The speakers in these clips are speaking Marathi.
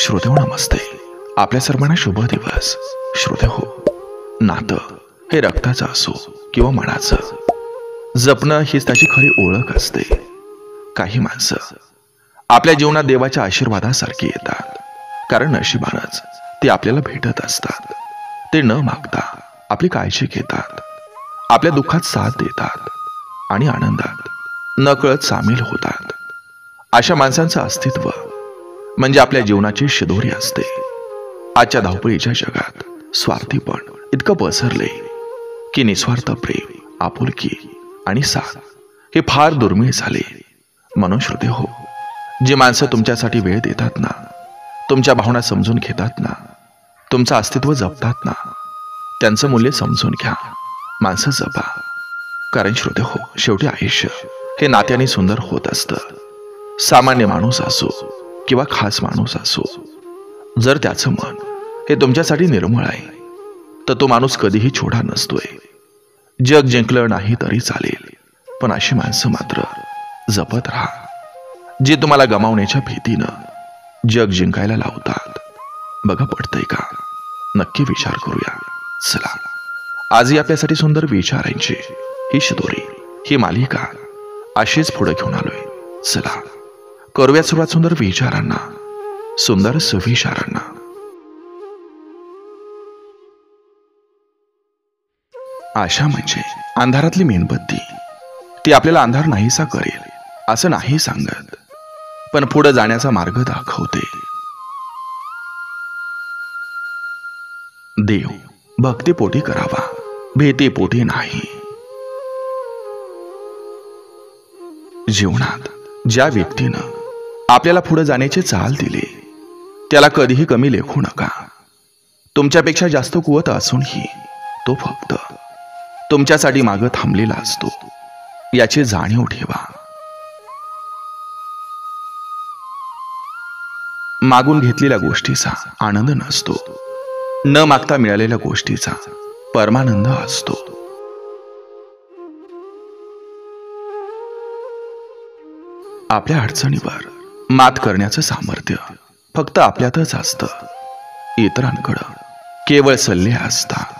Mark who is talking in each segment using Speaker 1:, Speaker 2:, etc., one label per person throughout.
Speaker 1: श्रोतेहो नमस्ते. आपल्या सर्वांना शुभ दिवस. श्रोतेहो, नातं हे रक्ताचं असो किंवा मनाचं, जपणं हीच त्याची खरी ओळख असते. काही माणसं आपल्या जीवनात देवाच्या आशीर्वादासारखी येतात, कारण नशिबानच ते आपल्याला भेटत असतात. ते न मागता आपली काळजी घेतात, आपल्या दुःखात साथ देतात आणि आनंदात नकळत सामील होतात. अशा माणसांचं अस्तित्व म्हणजे आपल्या जीवनाची शिदोरी असते. आजच्या धावपळीच्या जगात स्वार्थीपण इतकं पसरले की निस्वार्थ प्रेम, आपुलकी आणि साथ हे फार दुर्मिळ झाले. म्हणून श्रोतेहो, जी माणसं तुमच्यासाठी वेळ देतात ना, तुमच्या भावना समजून घेतात ना, तुमचं अस्तित्व जपतात ना, त्यांचं मूल्य समजून घ्या. माणसं जपा. कारण श्रोतेहो, शेवटी आयुष्य हे नात्याने सुंदर होत असतं. सामान्य माणूस असो किंवा खास माणूस असो, जर त्याचं मन हे तुमच्यासाठी निर्मळ आहे तर तो माणूस कधीही छोटा नसतोय. जग जिंकलं नाही तरी चालेल, पण अशी माणसं मात्र जपत राहा, जे तुम्हाला गमावण्याच्या भीतीनं जग जिंकायला लावतात. बघा, पडतंय का? नक्की विचार करूया. चला, आजही आपल्यासाठी सुंदर विचारांची ही शिदोरी, ही मालिका अशीच पुढे घेऊन आलोय. चला, करूया सुरुवात सुंदर विचारांना, सुंदर सुविचारांना. आशा म्हणजे अंधारातली मेणबत्ती. ती आपल्याला अंधार नाहीसा करेल असं नाही सांगत, पण पुढे जाण्याचा मार्ग दाखवते. देव भक्तीपोटी करावा, भीतीपोटी नाही. जीवनात ज्या व्यक्तीनं आपल्याला पुढे जाण्याचे चाल दिले, त्याला कधीही कमी लेखू नका. तुमच्यापेक्षा जास्त कुवत असूनही तो फक्त तुमच्यासाठी मागे थांबलेला असतो, याची जाणीव ठेवा. मागून घेतलेल्या गोष्टीचा आनंद नसतो, न मागता मिळालेल्या गोष्टीचा परमानंद असतो. आपल्या अडचणीवर मात करण्याचं सामर्थ्य फक्त आपल्यातच असतं. इतरांकडं केवळ सल्ले असतात.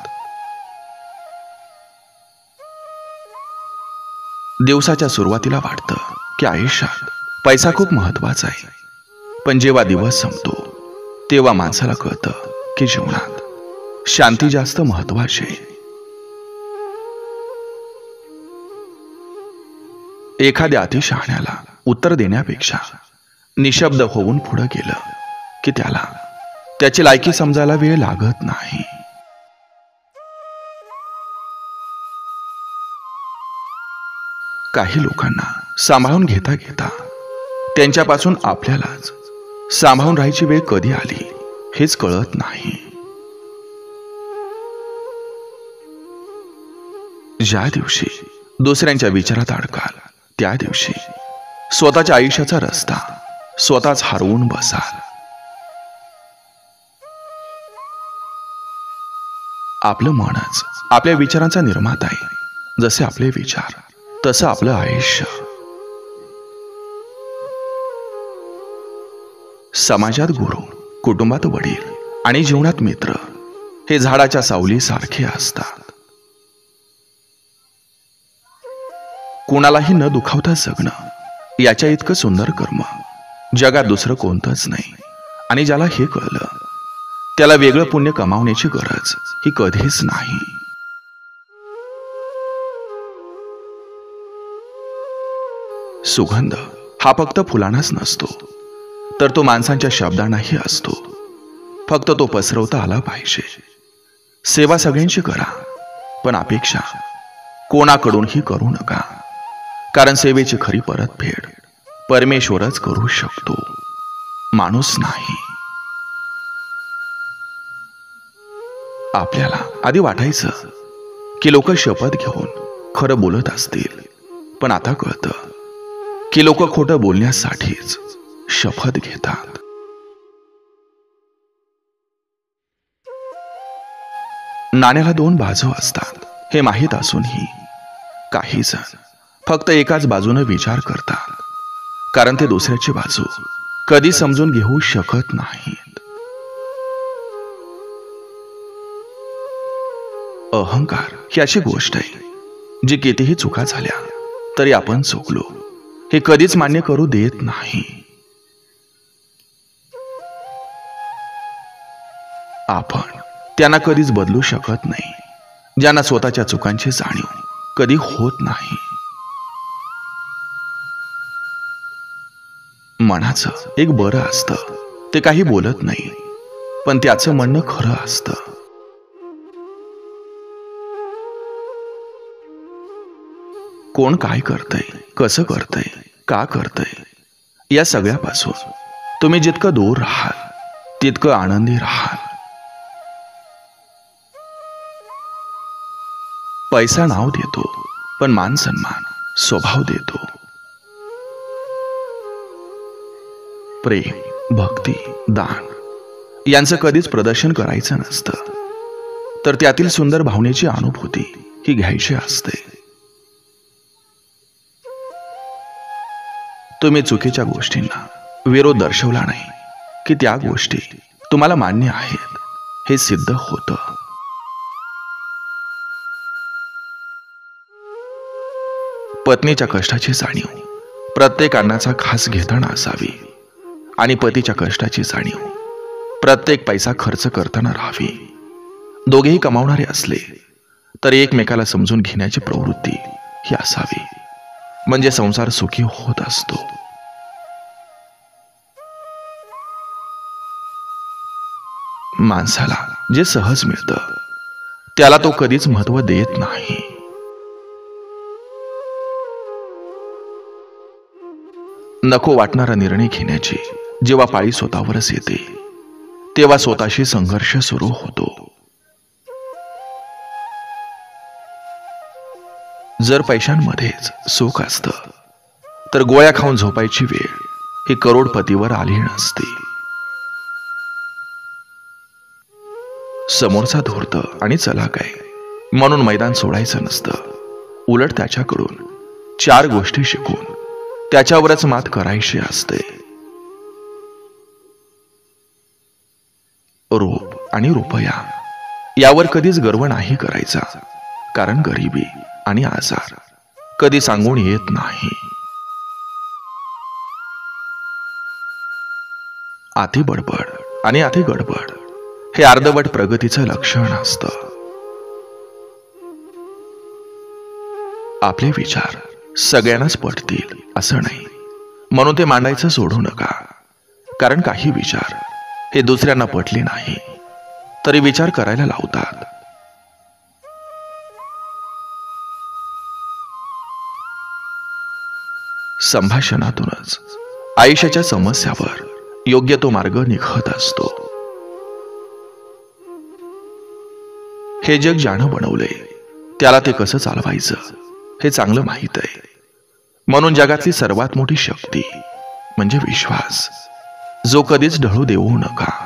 Speaker 1: दिवसाच्या सुरुवातीला वाटतं की आयुष्यात पैसा खूप महत्वाचा आहे, पण जेव्हा दिवस संपतो तेव्हा माणसाला कळतं की जीवनात शांती जास्त महत्वाची आहे. एखाद्या अतिशहाण्याला उत्तर देण्यापेक्षा निशब्द होऊन पुढे गेलं की त्याला त्याची लायकी समजायला वेळ लागत नाही. काही लोकांना सांभाळून घेता घेता त्यांच्यापासून आपल्यालाच सांभाळून राहायची वेळ कधी आली हेच कळत नाही. ज्या दिवशी दुसऱ्यांच्या विचारात अडकाल, त्या दिवशी स्वतःच्या आयुष्याचा रस्ता स्वतःच हरवून बसाल. आपलं मनच आपल्या विचारांचा निर्माता आहे. जसे आपले विचार तसं आपलं आयुष्य. समाजात गुरु, कुटुंबात वडील आणि जीवनात मित्र हे झाडाच्या सावलीसारखे असतात. कुणालाही न दुखावता जगणं याच्या इतकं सुंदर कर्म जगात दुसरं कोणतंच नाही. आणि ज्याला हे कळलं त्याला वेगळं पुण्य कमावण्याची गरज ही कधीच नाही. सुगंध हा फक्त फुलांनाच नसतो, तर तो माणसांच्या शब्दांनाही असतो. फक्त तो पसरवता आला पाहिजे. सेवा सगळ्यांची करा, पण अपेक्षा कोणाकडूनही करू नका. कारण सेवेची खरी परतफेड परमेश्वरच करू शकतो, माणूस नाही. आपल्याला आधी वाटायचं की लोक शपथ घेऊन खरं बोलत असतील, पण आता कळतं की लोक खोटं बोलण्यासाठीच शपथ घेतात. नाण्याला दोन बाजू असतात हे माहीत असूनही काही जण फक्त एकाच बाजूने विचार करतात, कारण ते दुसऱ्याची बाजू कधी समजून घेऊ शकत नाहीत. अहंकार ही अशी गोष्ट आहे जी कितीही चुका झाल्या तरी आपण चुकलो हे कधीच मान्य करू देत नाही. आपण त्यांना कधीच बदलू शकत नाही ज्यांना स्वतःच्या चुकांची जाणीव कधी होत नाही. मनाचं एक बरं असतं, ते काही बोलत नाही पण त्याचं म्हणणं खरं असतं. कोण काय करतंय, कसं करतंय, का करतंय, या सगळ्यापासून तुम्ही जितकं दूर राहाल तितकं आनंदी राहाल. पैसा नाव देतो पण मान सन्मान स्वभाव देतो. प्रेम, भक्ती, दान यांचं कधीच प्रदर्शन करायचं नसतं, तर त्यातील सुंदर भावनेची अनुभूती ही घ्यायची असते. तुम्ही चुकीच्या गोष्टींना विरोध दर्शवला नाही की त्या गोष्टी तुम्हाला मान्य आहेत हे सिद्ध होतं. पत्नीच्या कष्टाची जाणीव प्रत्येक अन्नाचा घास घेताना असावी आणि पतीच्या कष्टाची जाणीव प्रत्येक पैसा खर्च करताना राहावी. दोघेही कमावणारे असले तर एकमेकाला समजून घेण्याची प्रवृत्ती ही असावी, म्हणजे संसार सुखी होत असतो. माणसाला जे सहज मिळतं त्याला तो कधीच महत्त्व देत नाही. नको वाटणारा निर्णय घेण्याची जेव्हा पाळी स्वतःवरच येते तेव्हा स्वतःशी संघर्ष सुरू होतो. जर पैशांमध्येच सुख असतं तर गोळ्या खाऊन झोपायची वेळ ही करोडपतीवर आली नसते. समोरचा धूर्त आणि चला काय म्हणून मैदान सोडायचं नसतं, उलट त्याच्याकडून 4 गोष्टी शिकून त्याच्यावरच मात करायची असते. रूप आणि रुपया यावर कधीच गर्व नाही करायचा, कारण गरिबी आणि आजार कधी सांगून येत नाही. अति बडबड आणि अति गडबड हे अर्धवट प्रगतीचं लक्षण असतं. आपले विचार सगळ्यांनाच पटतील असं नाही, म्हणून ते मांडायचं सोडू नका, कारण काही विचार हे दुसऱ्यांना पटले नाही तरी विचार करायला लावतात. संभाषणातूनच आयुष्याच्या समस्यावर योग्य तो मार्ग निघत असतो. हे जग ज्यानं बनवले त्याला ते कसं चालवायचं हे चांगलं माहीत आहे, म्हणून जगातली सर्वात मोठी शक्ती म्हणजे विश्वास, जो कधीच ढळू देऊ नका.